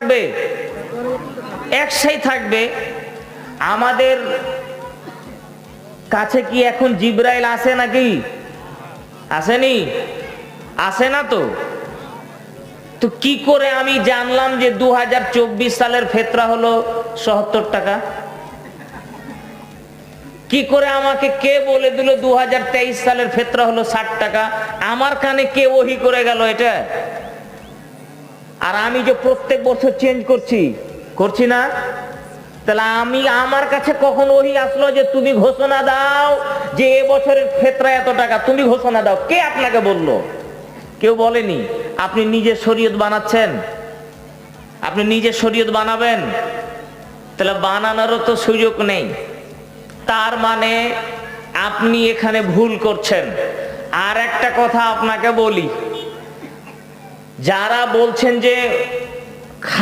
থাকবে, একসাথে থাকবে। আমাদের কাছে কি এখন জিব্রাইল আছে নাকি? আসেনি? আসে না তো। তো কি করে আমি জানলাম যে 2024 সালের ফেতরা হলো ৭৭ টাকা? কি করে আমাকে কে বলে দিল 2023 সালের ফেতরা হলো 60 টাকা? আমার কানে কে ওহী করে গেল এটা? আর আমি যে প্রত্যেক বছর চেঞ্জ করছি না? তাহলে আমার কাছে কখন ওহী আসলো যে তুমি ঘোষণা দাও যে এবছরের ফেতরা এত টাকা, তুমি ঘোষণা দাও? কে আপনাকে বললো? কেউ বলেনি। আপনি নিজে শরীয়ত বানাচ্ছেন, আপনি নিজে শরীয়ত বানাবেন, তাহলে বানানোরও তো সুযোগ নেই। তার মানে আপনি এখানে ভুল করছেন। আর একটা কথা আপনাকে বলি, যারা বলছেন যে